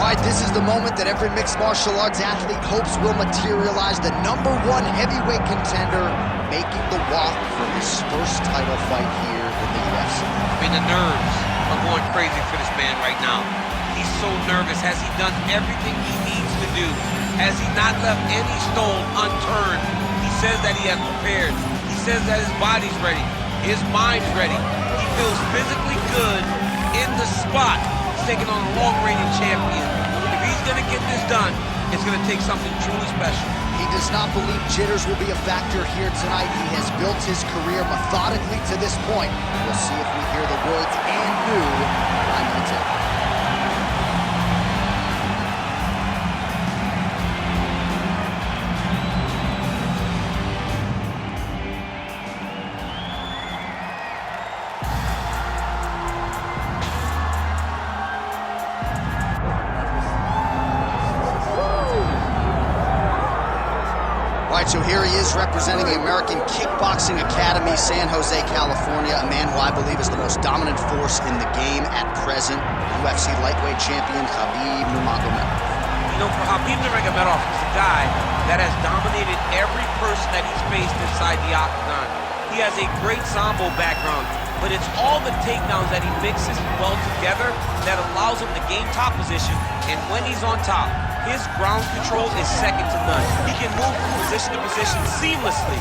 right, this is the moment that every mixed martial arts athlete hopes will materialize. The #1 heavyweight contender making the walk for his first title fight here in the UFC. I mean, the nerves are going crazy for this man right now. He's so nervous. Has he done everything he needs to do? Has he not left any stone unturned? He says that he has prepared. He says that his body's ready. His mind's ready. He feels physically good in the spot. He's taking on a long-reigning champion. If he's going to get this done, it's going to take something truly special. He does not believe jitters will be a factor here tonight. He has built his career methodically to this point. We'll see if we hear the words "and new" on the tip. So here he is representing the American Kickboxing Academy, San Jose, California, a man who I believe is the most dominant force in the game at present, UFC lightweight champion Khabib Nurmagomedov. You know, for Khabib Nurmagomedov, he's a guy that has dominated every person that he's faced inside the octagon. He has a great sambo background, but it's all the takedowns that he mixes well together that allows him to gain top position, and when he's on top, his ground control is second to none. He can move from position to position seamlessly.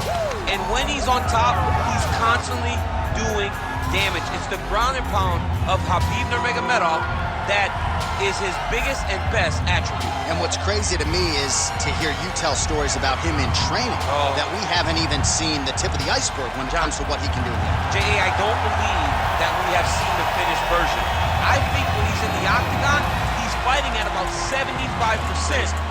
And when he's on top, he's constantly doing damage. It's the ground and pound of Khabib Nurmagomedov that is his biggest and best attribute. And what's crazy to me is to hear you tell stories about him in training that we haven't even seen the tip of the iceberg when it comes to what he can do here. J.A., I don't believe that we have seen the finished version. I think when he's in the octagon, fighting at about 75%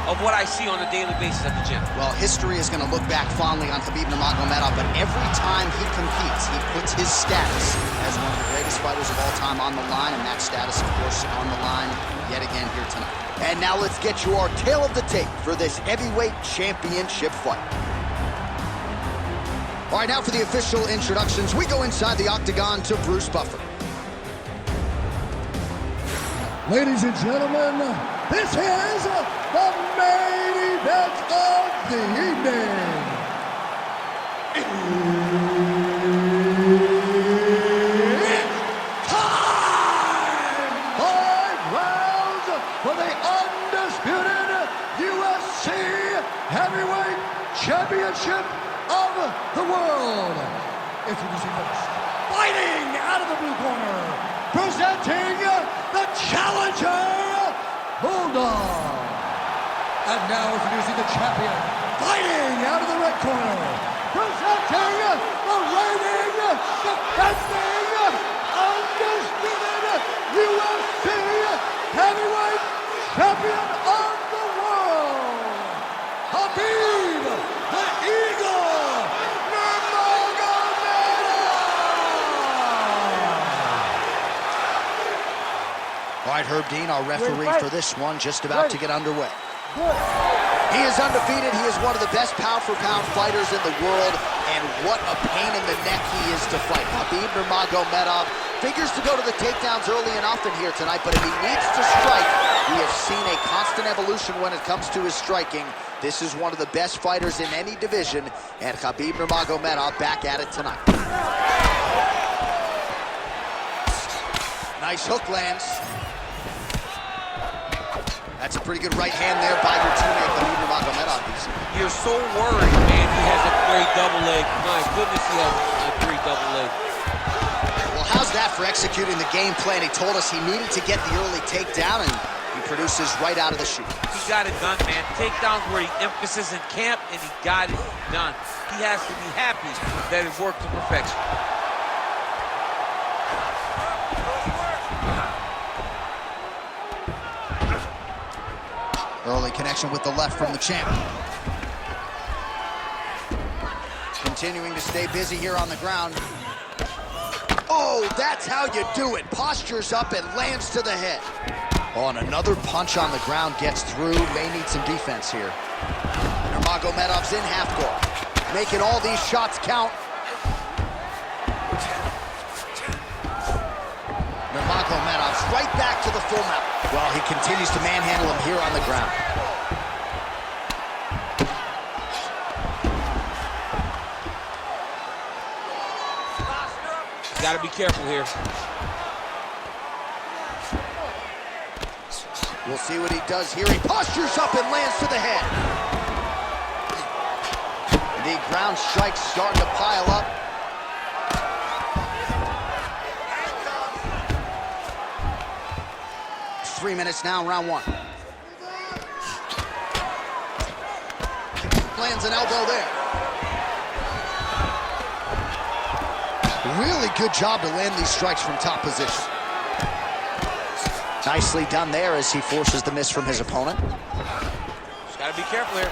of what I see on a daily basis at the gym. Well, history is going to look back fondly on Khabib Nurmagomedov, but every time he competes, he puts his status as one of the greatest fighters of all time on the line, and that status, of course, on the line yet again here tonight. And now let's get you our tale of the tape for this heavyweight championship fight. All right, now for the official introductions, we go inside the octagon to Bruce Buffer. Ladies and gentlemen, this is the main event of the evening. It's time! 5 rounds for the undisputed UFC Heavyweight Championship of the world. Introducing first, fighting out of the blue corner, presenting the challenger, Bulldog. And now introducing the champion, fighting out of the red corner, presenting the reigning, defending, undisputed UFC heavyweight champion of the world, Khabib the Eagle All right, Herb Dean, our referee for this one, just about to get underway. He is undefeated. He is one of the best pound-for-pound fighters in the world, and what a pain in the neck he is to fight. Khabib Nurmagomedov figures to go to the takedowns early and often here tonight, but if he needs to strike, we have seen a constant evolution when it comes to his striking. This is one of the best fighters in any division, and Khabib Nurmagomedov back at it tonight. Nice hook lands. That's a pretty good right hand there by your teammate, Khabib Nurmagomedov. You're so worried, man. He has a great double leg. My goodness, he has a great double leg. Well, how's that for executing the game plan? He told us he needed to get the early takedown, and he produces right out of the chute. He got it done, man. Takedowns were the emphasis in camp, and he got it done. He has to be happy that it worked to perfection. Early connection with the left from the champ. Continuing to stay busy here on the ground. Oh, that's how you do it. Postures up and lands to the head. Oh, and another punch on the ground gets through. May need some defense here. Nurmagomedov's in half guard, making all these shots count. Nurmagomedov's right back to the full mount. Well, he continues to manhandle him here on the ground. Got to be careful here. We'll see what he does here. He postures up and lands to the head. The ground strikes starting to pile up. Three minutes now, round one. Lands an elbow there. Really good job to land these strikes from top position. Nicely done there as he forces the miss from his opponent. Just gotta be careful here.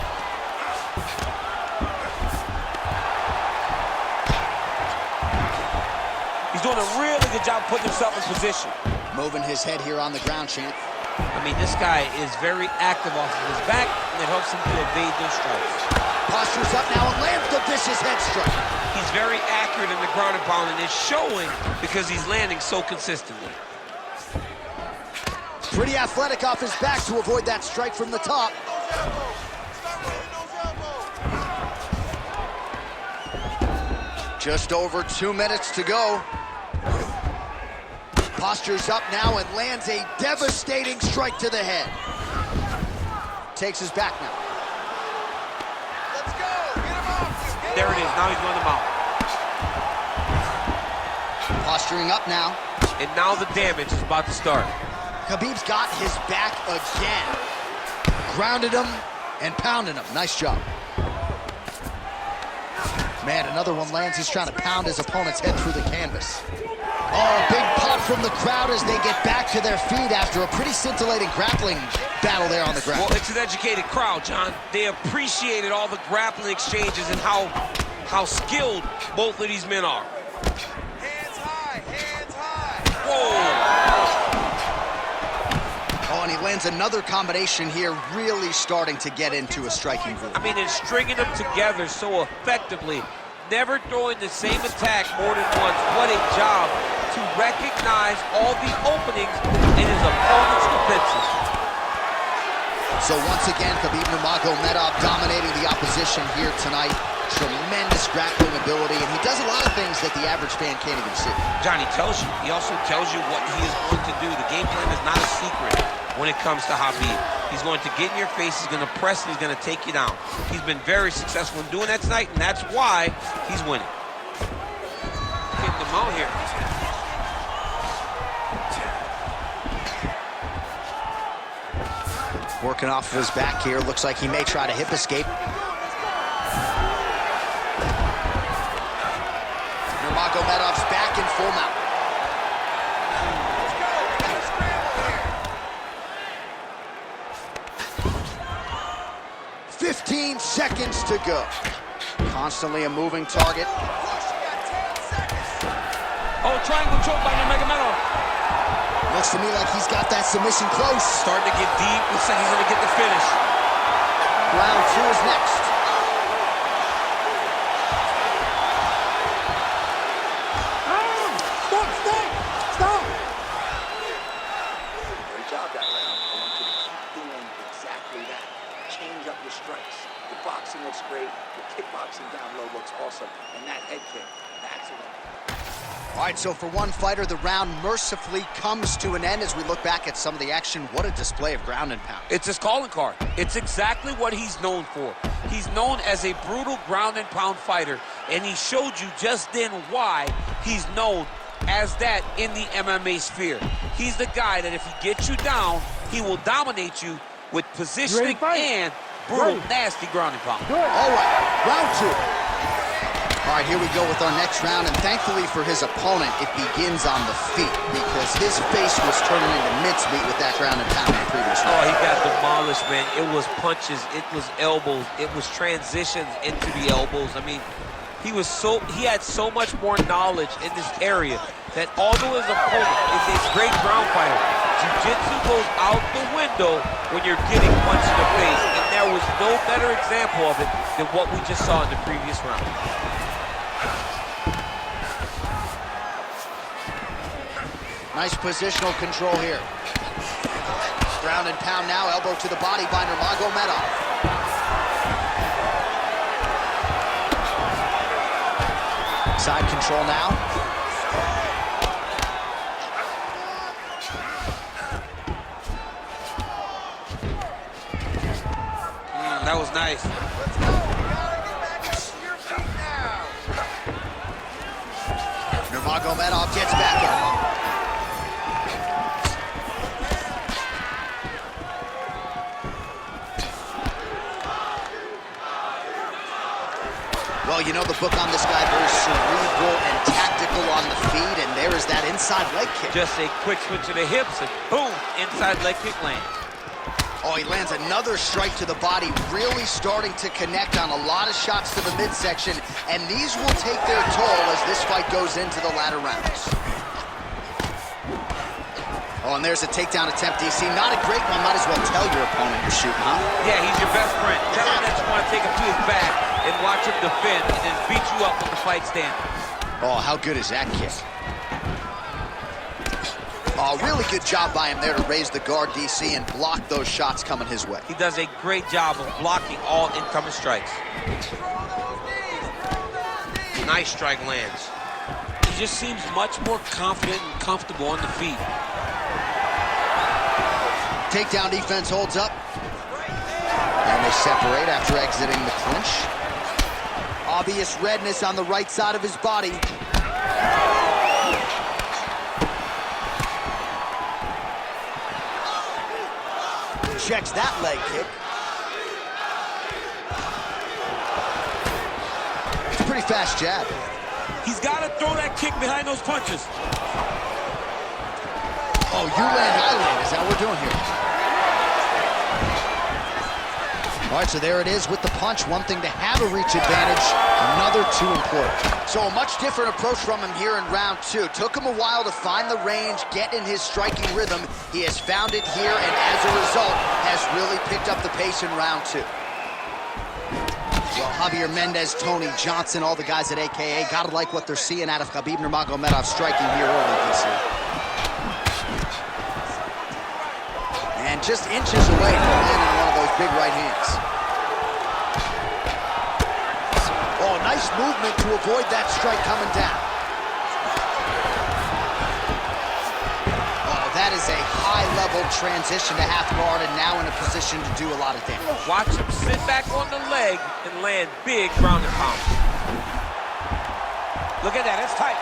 He's doing a really good job putting himself in position. Moving his head here on the ground, champ. I mean, this guy is very active off of his back, and it helps him to evade those strikes. Postures up now and lands the vicious head strike. He's very accurate in the ground and pound, and it's showing because he's landing so consistently. Pretty athletic off his back to avoid that strike from the top. Just over 2 minutes to go. Postures up now and lands a devastating strike to the head. Takes his back now. Let's go! Get him off! There it is. Now he's going to mount. Posturing up now. And now the damage is about to start. Khabib's got his back again. Grounded him and pounded him. Nice job. Man, another one lands. He's trying to pound his opponent's head through the canvas. Oh, big pop from the crowd as they get back to their feet after a pretty scintillating grappling battle there on the ground. Well, it's an educated crowd, John. They appreciated all the grappling exchanges and how skilled both of these men are. Hands high, hands high. Whoa! Oh, and he lands another combination here, really starting to get into a striking groove. I mean, and stringing them together so effectively, never throwing the same attack more than once. What a job to recognize all the openings in his opponent's defenses. So once again, Khabib Nurmagomedov dominating the opposition here tonight. Tremendous grappling ability, and he does a lot of things that the average fan can't even see. Johnny tells you. He also tells you what he is going to do. The game plan is not a secret when it comes to Khabib. He's going to get in your face, he's going to press, and he's going to take you down. He's been very successful in doing that tonight, and that's why he's winning. Getting them out here. Working off of his back here. Looks like he may try to hip escape. Nurmagomedov's back in full mount. 15 seconds to go. Constantly a moving target. Oh, triangle choke by Nurmagomedov. Looks to me like he's got that submission close. Starting to get deep. Looks like he's going to get the finish. Round two is next. Stop! Great job that round. I want you to keep doing exactly that. Change up your strikes. Your boxing looks great. Your kickboxing down low looks awesome. And that head kick, that's it. All right, so for one fighter, the round mercifully comes to an end as we look back at some of the action. What a display of ground and pound. It's his calling card. It's exactly what he's known for. He's known as a brutal ground and pound fighter, and he showed you just then why he's known as that in the MMA sphere. He's the guy that if he gets you down, he will dominate you with positioning and brutal, nasty ground and pound. All right, round two. All right, here we go with our next round, and thankfully for his opponent, it begins on the feet because his face was turning into mincemeat with that ground and pound in the previous round. Oh, he got demolished, man. It was punches, it was elbows, it was transitions into the elbows. I mean, he had so much more knowledge in this area that although his opponent is a great ground fighter, jiu-jitsu goes out the window when you're getting punched in the face, and there was no better example of it than what we just saw in the previous round. Nice positional control here. Ground and pound now, elbow to the body by Nurmagomedov. Side control now. That was nice. Let's go. You gotta get back to your feet now. Nurmagomedov gets back up. Well, you know the book on this guy, very cerebral and tactical on the feet, and there is that inside leg kick. Just a quick switch to the hips, and boom, inside leg kick lands. Oh, he lands another strike to the body, really starting to connect on a lot of shots to the midsection, and these will take their toll as this fight goes into the latter rounds. Oh, and there's a takedown attempt, DC. Not a great one. Might as well tell your opponent you're shooting, huh? Yeah, he's your best friend. Tell him that you want to take him to his back and watch him defend and then beat you up when the fight's standing. Oh, how good is that kick? Oh, really good job by him there to raise the guard, DC, and block those shots coming his way. He does a great job of blocking all incoming strikes. Nice strike lands. He just seems much more confident and comfortable on the feet. Takedown defense holds up. And they separate after exiting the clinch. Obvious redness on the right side of his body. Checks that leg kick. It's a pretty fast jab. He's got to throw that kick behind those punches. Oh, you land, I land. Is that what we're doing here? All right, so there it is with the punch. One thing to have a reach advantage, another too important. So a much different approach from him here in round two. Took him a while to find the range, get in his striking rhythm. He has found it here, and as a result, has really picked up the pace in round two. Well, Javier Mendez, Tony Johnson, all the guys at AKA, gotta like what they're seeing out of Khabib Nurmagomedov striking here early this year. And just inches away from landing one of those big right hands. Oh, nice movement to avoid that strike coming down. Oh, that is a high-level transition to half guard and now in a position to do a lot of damage. Watch him sit back on the leg and land big ground and pound. Look at that, it's tight.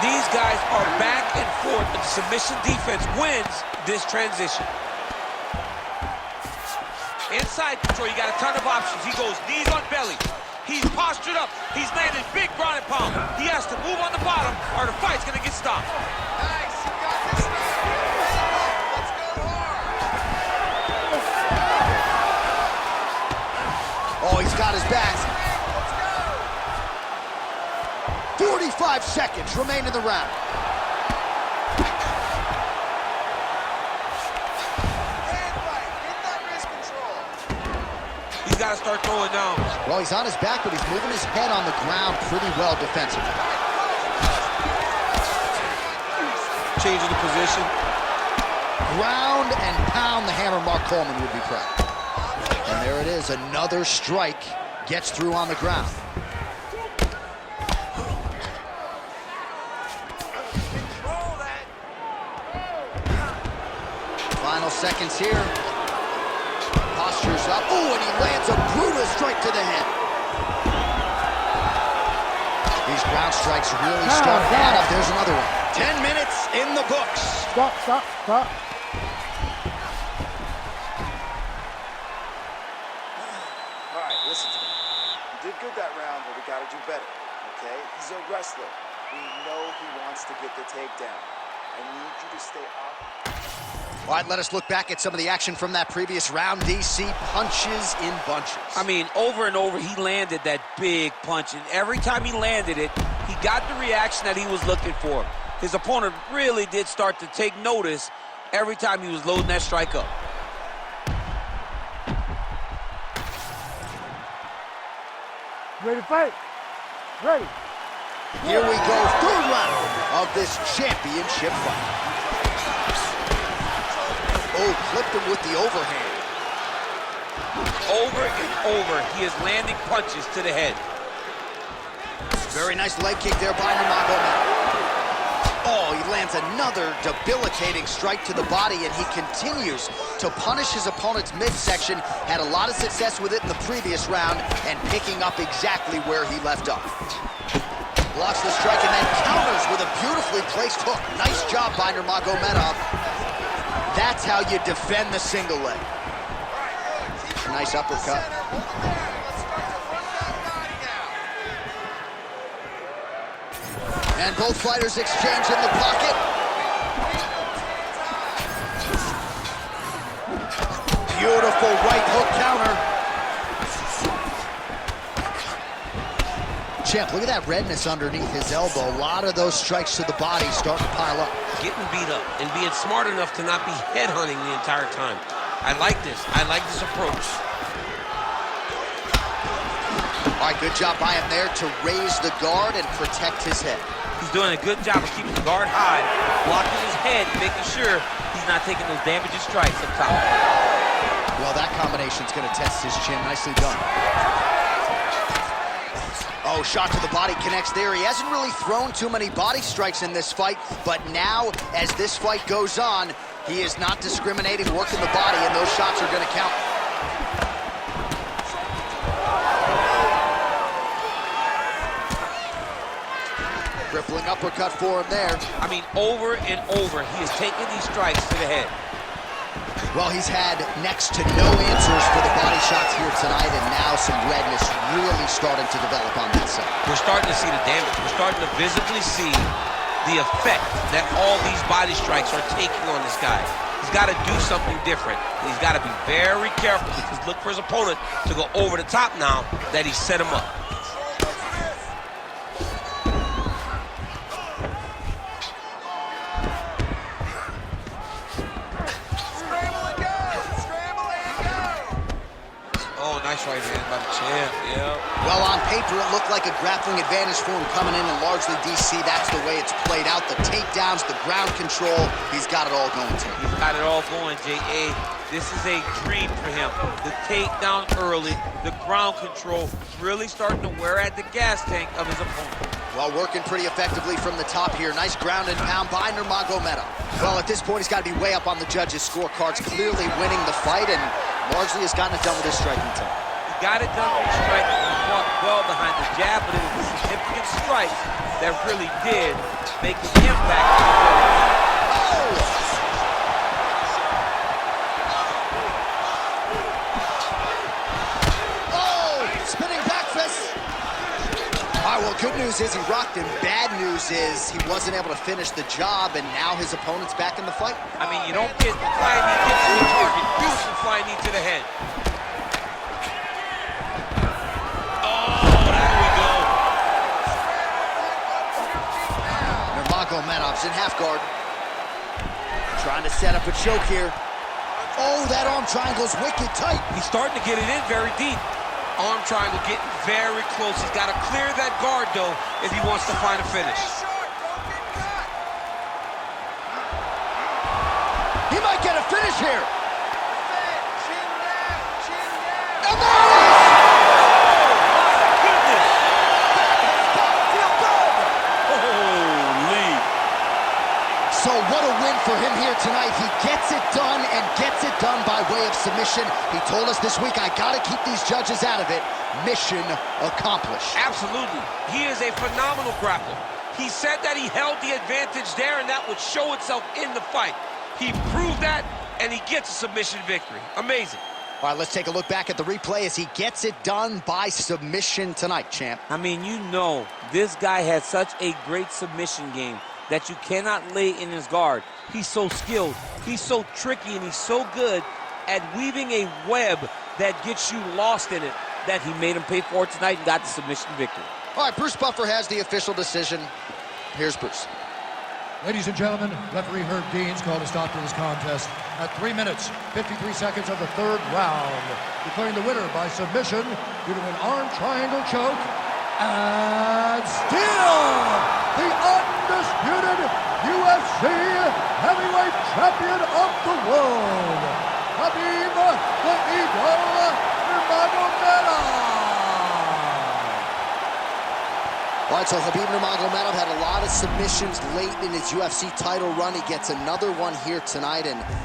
These guys are back and forth, and submission defense wins this transition. Inside control, you got a ton of options. He goes knees on belly. He's postured up. He's landing big ground and pound. He has to move on the bottom or the fight's gonna get stopped. Nice, you got this now. Let's go hard. Oh, he's got his back. 45 seconds remain in the round. He's got to start throwing down. Well, he's on his back, but he's moving his head on the ground pretty well defensively. Changing the position. Ground and pound, the hammer. Mark Coleman would be proud. And there it is, another strike gets through on the ground. Final seconds here. Postures up. Ooh, and he lands a brutal strike to the head. These ground strikes really start to add up. There's another one. 10 minutes in the books. Stop. All right, listen to me. You did good that round, but we got to do better, okay? He's a wrestler. We know he wants to get the takedown. I need you to stay up. All right, let us look back at some of the action from that previous round. DC punches in bunches. I mean, over and over, he landed that big punch, and every time he landed it, he got the reaction that he was looking for. His opponent really did start to take notice every time he was loading that strike up. Ready to fight? Ready. Here we go, third round of this championship fight. Oh, clipped him with the overhand. Over and over, he is landing punches to the head. Very nice leg kick there by Nurmagomedov. Oh, he lands another debilitating strike to the body, and he continues to punish his opponent's midsection. Had a lot of success with it in the previous round, and picking up exactly where he left off. Blocks the strike and then counters with a beautifully placed hook. Nice job by Nurmagomedov. That's how you defend the single leg. Nice uppercut. And both fighters exchange in the pocket. Beautiful right hook counter. Champ, look at that redness underneath his elbow. A lot of those strikes to the body starting to pile up. Getting beat up and being smart enough to not be headhunting the entire time. I like this. I like this approach. All right, good job by him there to raise the guard and protect his head. He's doing a good job of keeping the guard high, blocking his head, making sure he's not taking those damaging strikes up top. Well, that combination's going to test his chin. Nicely done. Oh, shot to the body connects there. He hasn't really thrown too many body strikes in this fight, but now, as this fight goes on, he is not discriminating, working the body, and those shots are going to count. Crippling uppercut for him there. I mean, over and over, he is taking these strikes to the head. Well, he's had next to no answers for the body shots here tonight, and now some redness really starting to develop on that side. We're starting to see the damage. We're starting to visibly see the effect that all these body strikes are taking on this guy. He's got to do something different. He's got to be very careful, because look for his opponent to go over the top now that he set him up. Nice right hand by the champ, yeah. Well, on paper, it looked like a grappling advantage for him coming in, and largely, DC, that's the way it's played out. The takedowns, the ground control, he's got it all going, too. He's got it all going, J.A. This is a dream for him. The takedown early, the ground control, really starting to wear at the gas tank of his opponent. Well, working pretty effectively from the top here. Nice ground and pound by Nurmagomedov. Well, at this point, he's got to be way up on the judges' scorecards, clearly winning the fight, and largely has gotten it done with his striking time. He got it done with his striking. He fought well behind the jab, but it was the significant strikes that really did make an impact. Well, good news is he rocked him. Bad news is he wasn't able to finish the job, and now his opponent's back in the fight. I mean, you don't get flying knee, get to the target. Beautiful flying knee to the head. Oh, there we go. Nurmagomedov's in half guard. Trying to set up a choke here. Oh, that arm triangle's wicked tight. He's starting to get it in very deep. Arm triangle getting very close. He's got to clear that guard, though, if he wants to find a finish. He might get a finish here. And there it is! So what a win for him here tonight. He gets it done and gets it done by way of submission. He told us this week, I gotta keep these judges out of it. Mission accomplished. Absolutely. He is a phenomenal grappler. He said that he held the advantage there and that would show itself in the fight. He proved that and he gets a submission victory. Amazing. All right, let's take a look back at the replay as he gets it done by submission tonight, champ. I mean, you know, this guy has such a great submission game that you cannot lay in his guard. He's so skilled, he's so tricky, and he's so good at weaving a web that gets you lost in it that he made him pay for it tonight and got the submission victory. All right, Bruce Buffer has the official decision. Here's Bruce. Ladies and gentlemen, referee Herb Dean's called a stop to this contest at 3 minutes, 53 seconds of the third round, declaring the winner by submission due to an arm triangle choke And still, the undisputed UFC heavyweight champion of the world, Khabib the Eagle Nurmagomedov. All right, so Khabib Nurmagomedov had a lot of submissions late in his UFC title run. He gets another one here tonight, and